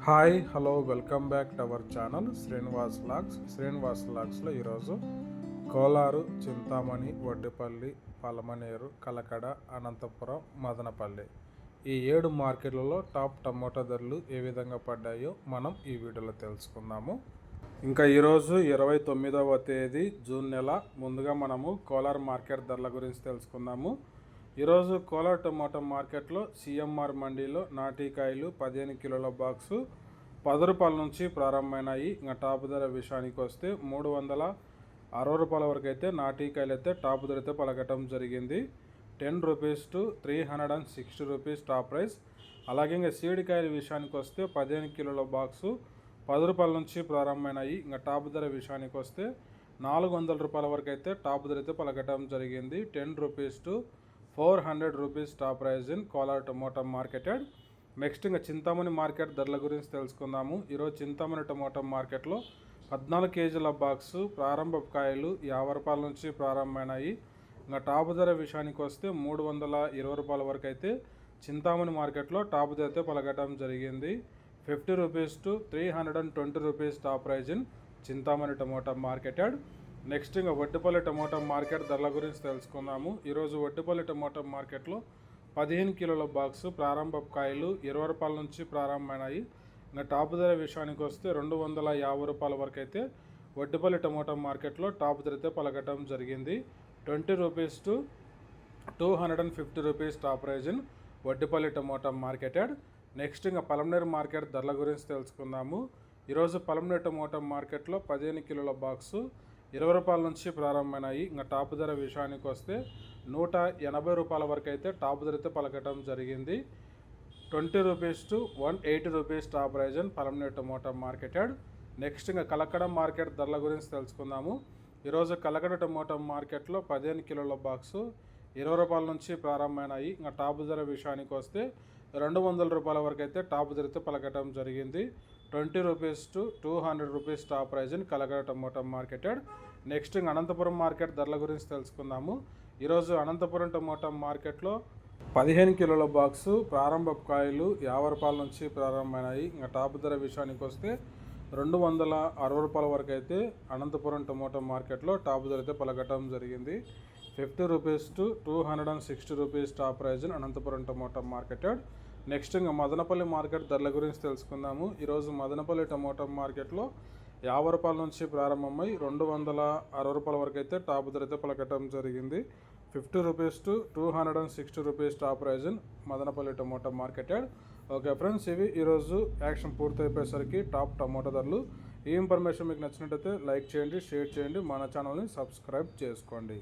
Hi hello welcome back to our channel Srinivas లాగ్స్లో ఈరోజు కోలారు, చింతామణి, వడ్డిపల్లి, పలమనేరు, కలకడ, అనంతపురం, మదనపల్లి ఈ 7 మార్కెట్లలో టాప్ టమోటా ధరలు ఏ విధంగా పడ్డాయో మనం ఈ వీడియోలో తెలుసుకుందాము. ఇంకా ఈరోజు 29వ తేదీ జూన్ నెల. ముందుగా మనము కోలార్ మార్కెట్ ధరల గురించి తెలుసుకుందాము. ఈరోజు కోలార్ టమాటా మార్కెట్లో సిఎంఆర్ మండీలో నాటికాయలు 15 కిలోల బాక్సు 10 రూపాయల నుంచి ప్రారంభమైనాయి. ఇంకా టాప్ ధర విషయానికి వస్తే 360 రూపాయల వరకు అయితే నాటికాయలు అయితే టాప్ ధర అయితే పలకటం జరిగింది. 10 rupees to 360 rupees top price. అలాగే ఇంకా సీడికాయల విషయానికి వస్తే 15 కిలోల బాక్సు 10 రూపాయల నుంచి ప్రారంభమైనాయి. ఇంకా టాప్ ధర విషయానికి వస్తే 400 రూపాయల వరకు అయితే టాప్ ధర అయితే పలకటం జరిగింది. 10 rupees to 400 rupees top praise in Kolar tomato marketed. Next ఇంకా చింతామణి మార్కెట్ ధరల గురించి తెలుసుకుందాము. ఈరోజు చింతామణి టమోటా మార్కెట్లో 14 కేజీల బాక్సు ప్రారంభ కాయలు 50 రూపాయల నుంచి ప్రారంభమైనాయి. ఇంకా టాప్ ధర విషయానికి వస్తే 320 రూపాయల వరకు అయితే చింతామణి మార్కెట్లో టాప్ ధర అయితే పలకటం జరిగింది. 50 rupees to 320 rupees top praise in Chintamani tomato marketed. Next ఇంకా వడ్డిపల్లి టమోటా మార్కెట్ ధరల గురించి తెలుసుకుందాము. ఈరోజు వడ్డిపల్లి టమోటా మార్కెట్లో 15 కిలోల బాక్సు ప్రారంభ కాయలు 20 రూపాయల నుంచి ప్రారంభమైనాయి. ఇంకా టాప్ ధర విషయానికి వస్తే 250 రూపాయల వరకు అయితే వడ్డిపల్లి టమోటా మార్కెట్లో టాప్ ధర అయితే పలకటం జరిగింది. 20 rupees to 250 rupees top praise in Vaddipalli tomato marketed. Next ఇంకా పలమనేరు మార్కెట్ ధరల గురించి తెలుసుకుందాము. ఈరోజు పలమనేరు టమోటా మార్కెట్లో 15 కిలోల బాక్సు 20 రూపాయల నుంచి ప్రారంభమైనాయి. ఇంకా టాప్ ధర విషయానికి వస్తే 180 రూపాయల వరకు అయితే టాప్ ధర అయితే పలకటం జరిగింది. 20 rupees to 180 rupees top praise in Palamaner tomato marketed. Next ఇంకా కలకడ మార్కెట్ ధరల గురించి తెలుసుకుందాము. ఈరోజు కలకడ టమోటా మార్కెట్లో 15 కిలోల బాక్సు 20 రూపాయల నుంచి ప్రారంభమైనాయి. ఇంకా టాప్ ధర విషయానికి వస్తే 200 రూపాయల వరకు అయితే టాప్ ధర అయితే పలకటం జరిగింది. 20 rupees to 200 rupees top praise in Kalakada tomato marketed. Next ఇంకా అనంతపురం మార్కెట్ ధరల గురించి తెలుసుకుందాము. ఈరోజు అనంతపురం టమోటా మార్కెట్లో 15 కిలోల బాక్సు ప్రారంభ కాయలు 50 రూపాయల నుంచి ప్రారంభమైనాయి. ఇంకా టాప్ ధర విషయానికి వస్తే 260 రూపాయల వరకు అయితే అనంతపురం టమోటా మార్కెట్లో టాప్ ధర అయితే పలకటం జరిగింది. 50 rupees to 260 rupees top praise in Anantapuram tomato marketed. Next ఇంకా మదనపల్లి మార్కెట్ ధరల గురించి తెలుసుకుందాము. ఈరోజు మదనపల్లి టమోటా మార్కెట్లో 50 రూపాయల నుంచి ప్రారంభమై 260 రూపాయల వరకు అయితే టాప్ ధర అయితే పలకటం జరిగింది. 50 rupees to 260 rupees top praise in Madanapalle tomato market yard. Okay friends, ఇవి ఈరోజు యాక్షన్ పూర్తయిపోయేసరికి టాప్ టమోటా ధరలు. ఈ ఇన్ఫర్మేషన్ మీకు నచ్చినట్టయితే లైక్ చేయండి, షేర్ చేయండి, మన ఛానల్ని సబ్స్క్రైబ్ చేసుకోండి.